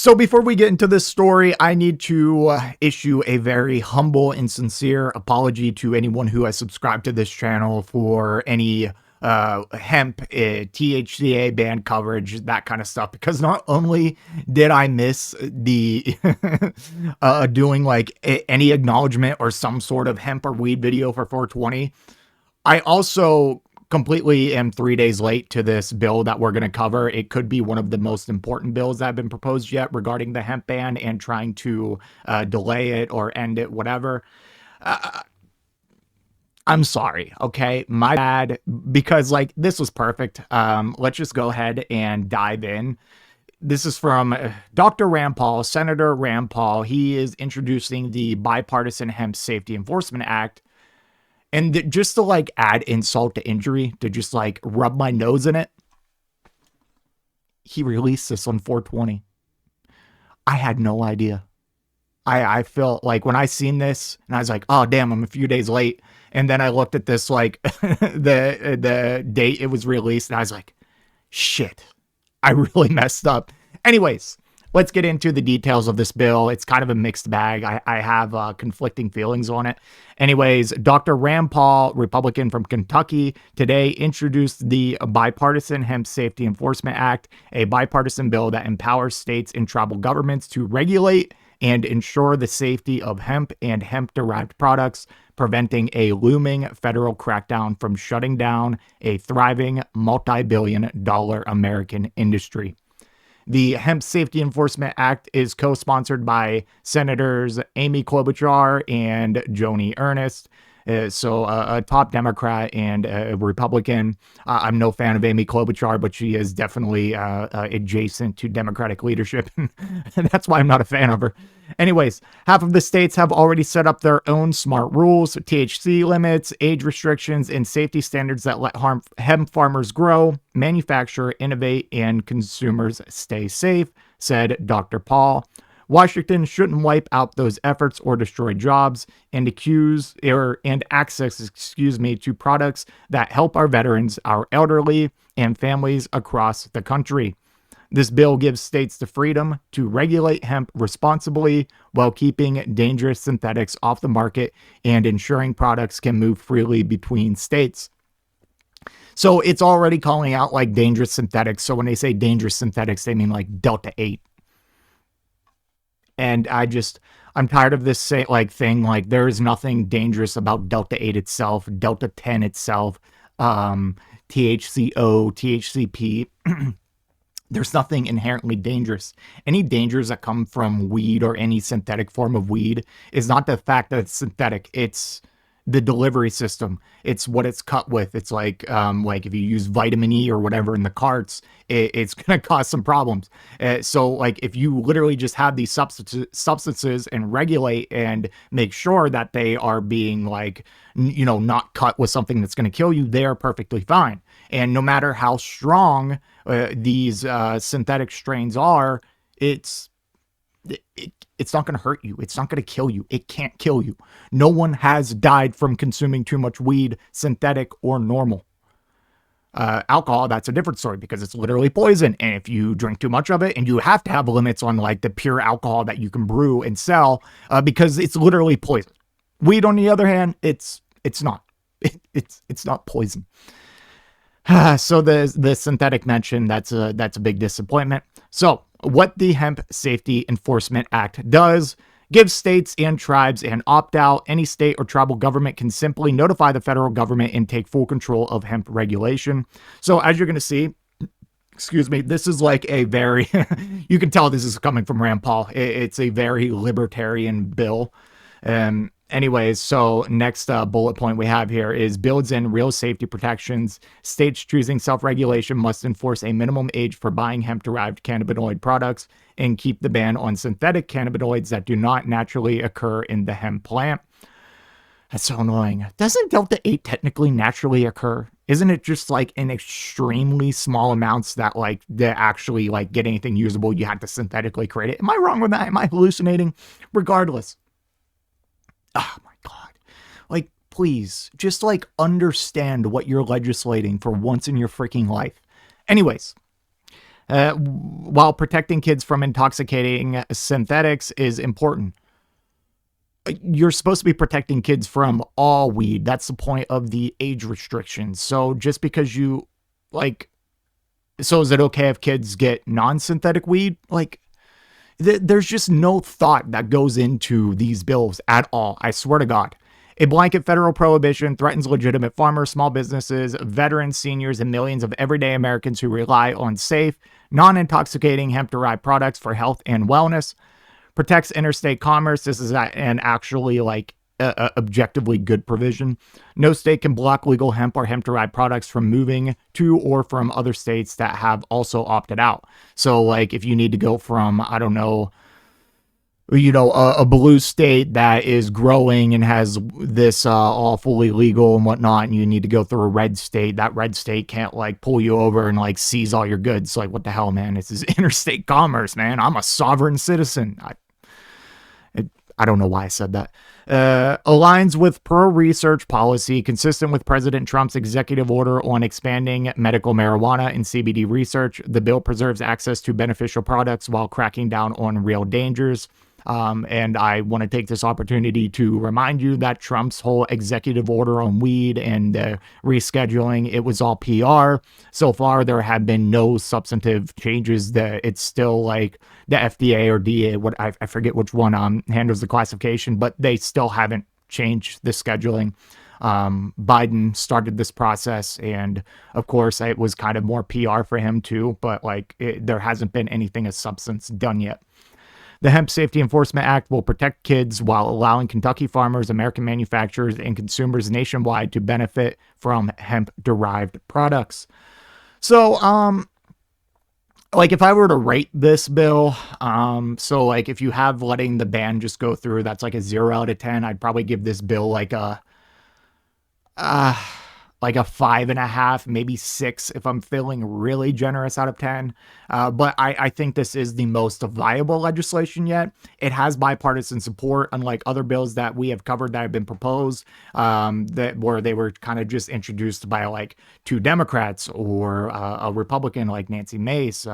So before we get into this story, I need to issue a very humble and sincere apology to anyone who has subscribed to this channel for any hemp, THCA ban coverage, that kind of stuff. Because not only did I miss the doing like any acknowledgement or some sort of hemp or weed video for 420, I also completely am 3 days late to this bill that we're going to cover. It could be one of the most important bills that have been proposed yet regarding the hemp ban and trying to delay it or end it, whatever. I'm sorry, okay? My bad, because like this was perfect. Let's just go ahead and dive in. This is from Dr. Rand Paul, Senator Rand Paul. He is introducing the bipartisan Hemp Safety Enforcement Act. And just to like add insult to injury, to just like rub my nose in it, he released this on 420. I had no idea. I felt like when I seen this and I was like, oh damn, I'm a few days late. And then I looked at this like the date it was released and I was like, shit, I really messed up. Anyways, let's get into the details of this bill. It's kind of a mixed bag. I have conflicting feelings on it. Anyways, Dr. Rand Paul, Republican from Kentucky, today introduced the Bipartisan Hemp Safety Enforcement Act, a bipartisan bill that empowers states and tribal governments to regulate and ensure the safety of hemp and hemp-derived products, preventing a looming federal crackdown from shutting down a thriving multi-billion-dollar American industry. The Hemp Safety Enforcement Act is co-sponsored by Senators Amy Klobuchar and Joni Ernst. So a top Democrat and a Republican. I'm no fan of Amy Klobuchar, but she is definitely adjacent to Democratic leadership. And that's why I'm not a fan of her. Anyways, half of the states have already set up their own smart rules, THC limits, age restrictions, and safety standards that let hemp farmers grow, manufacture, innovate, and consumers stay safe, said Dr. Paul. Washington shouldn't wipe out those efforts or destroy jobs and access to products that help our veterans, our elderly, and families across the country. This bill gives states the freedom to regulate hemp responsibly while keeping dangerous synthetics off the market and ensuring products can move freely between states. So it's already calling out like dangerous synthetics. So when they say dangerous synthetics, they mean like Delta 8. And I'm tired of this thing. Like there is nothing dangerous about Delta 8 itself, Delta 10 itself, THCO, THCP. There's nothing inherently dangerous. Any dangers that come from weed or any synthetic form of weed is not the fact that it's synthetic. It's the delivery system. It's what it's cut with. It's like if you use vitamin E or whatever in the carts, it's going to cause some problems. So like if you literally just have these substances and regulate and make sure that they are being like, not cut with something that's going to kill you, they are perfectly fine. And no matter how strong these synthetic strains are, it's not going to hurt you. It's not going to kill you. It can't kill you. No one has died from consuming too much weed, synthetic or normal. Alcohol, that's a different story because it's literally poison. And if you drink too much of it, and you have to have limits on like the pure alcohol that you can brew and sell because it's literally poison. Weed, on the other hand, it's not. It's not poison. So the synthetic mention, that's a big disappointment. So what the Hemp Safety Enforcement Act does, gives states and tribes an opt-out. Any state or tribal government can simply notify the federal government and take full control of hemp regulation. So as you're going to see, this is like a very, you can tell this is coming from Rand Paul. It's a very libertarian bill. Anyways, so next bullet point we have here is builds in real safety protections. States choosing self-regulation must enforce a minimum age for buying hemp-derived cannabinoid products and keep the ban on synthetic cannabinoids that do not naturally occur in the hemp plant. That's so annoying. Doesn't Delta 8 technically naturally occur? Isn't it just like in extremely small amounts that like to actually like get anything usable, you had to synthetically create it? Am I wrong with that? Am I hallucinating? Regardless. Oh my God. Like, please, just like understand what you're legislating for once in your freaking life. Anyways, While protecting kids from intoxicating synthetics is important, you're supposed to be protecting kids from all weed. That's the point of the age restrictions. So just because you like, so is it okay if kids get non-synthetic weed? Like, there's just no thought that goes into these bills at all. I swear to God. A blanket federal prohibition threatens legitimate farmers, small businesses, veterans, seniors, and millions of everyday Americans who rely on safe, non-intoxicating hemp-derived products for health and wellness. Protects interstate commerce. This is an actually like objectively good provision. No state can block legal hemp or hemp-derived products from moving to or from other states that have also opted out. So like if you need to go from, I don't know, a blue state that is growing and has this all fully legal and whatnot, and you need to go through a red state, that red state can't like pull you over and like seize all your goods. Like, what the hell, man? This is interstate commerce, man. I'm a sovereign citizen. I don't know why I said that. Aligns with pro-research policy consistent with President Trump's executive order on expanding medical marijuana and CBD research. The bill preserves access to beneficial products while cracking down on real dangers. And I want to take this opportunity to remind you that Trump's whole executive order on weed and rescheduling, it was all PR. So far, there have been no substantive changes. That it's still like the FDA or DA, what I forget which one handles the classification, but they still haven't changed the scheduling. Biden started this process, and of course, it was kind of more PR for him too. But like, there hasn't been anything of substance done yet. The Hemp Safety Enforcement Act will protect kids while allowing Kentucky farmers, American manufacturers, and consumers nationwide to benefit from hemp-derived products. So, like if I were to rate this bill, so like if you have letting the ban just go through, that's like a 0 out of 10. I'd probably give this bill like a 5.5, maybe 6 if I'm feeling really generous out of 10. But I think this is the most viable legislation yet. It has bipartisan support, unlike other bills that we have covered that have been proposed, that where they were kind of just introduced by like 2 Democrats or a Republican like Nancy Mace.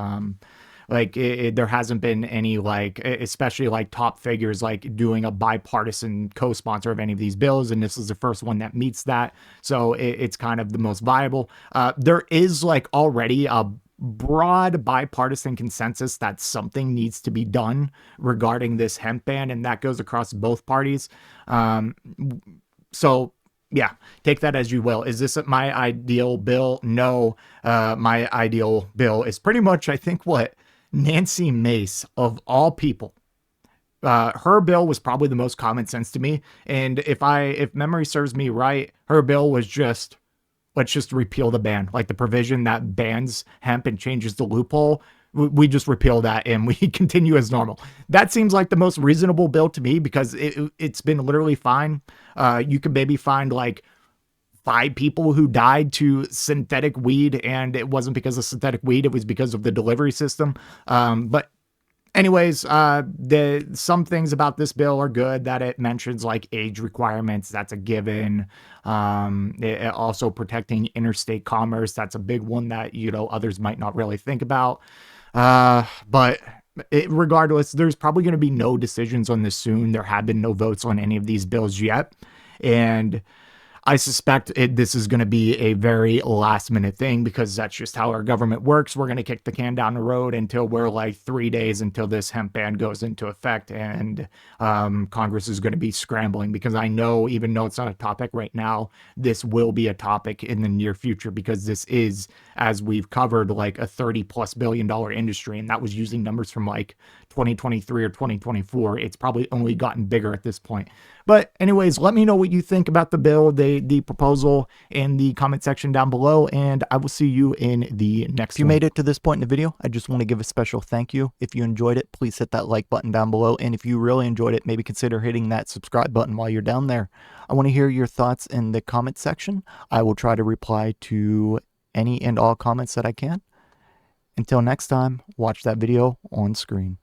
There hasn't been any like, especially like top figures like doing a bipartisan co-sponsor of any of these bills, and this is the first one that meets that. So it's kind of the most viable. There is like already a broad bipartisan consensus that something needs to be done regarding this hemp ban, and that goes across both parties. So yeah, take that as you will. Is this my ideal bill? No. My ideal bill is pretty much, I think, what Nancy Mace, of all people, her bill was probably the most common sense to me. And if memory serves me right, her bill was just, let's just repeal the ban, like the provision that bans hemp and changes the loophole. We just repeal that and we continue as normal. That seems like the most reasonable bill to me, because it's been literally fine. You could maybe find like 5 people who died to synthetic weed, and it wasn't because of synthetic weed, it was because of the delivery system. But anyways, some things about this bill are good, that it mentions like age requirements. That's a given. It also protecting interstate commerce. That's a big one that, others might not really think about. But regardless, there's probably going to be no decisions on this soon. There have been no votes on any of these bills yet. And I suspect this is going to be a very last minute thing, because that's just how our government works. We're going to kick the can down the road until we're like 3 days until this hemp ban goes into effect. And Congress is going to be scrambling, because I know, even though it's not a topic right now, this will be a topic in the near future, because this is, as we've covered, like a $30+ billion industry. And that was using numbers from like 2023 or 2024. It's probably only gotten bigger at this point. But anyways, let me know what you think about the bill, the proposal, in the comment section down below, and I will see you in the next one. If you made it to this point in the video, I just want to give a special thank you. If you enjoyed it, please hit that like button down below, and if you really enjoyed it, maybe consider hitting that subscribe button while you're down there. I want to hear your thoughts in the comment section. I will try to reply to any and all comments that I can. Until next time, watch that video on screen.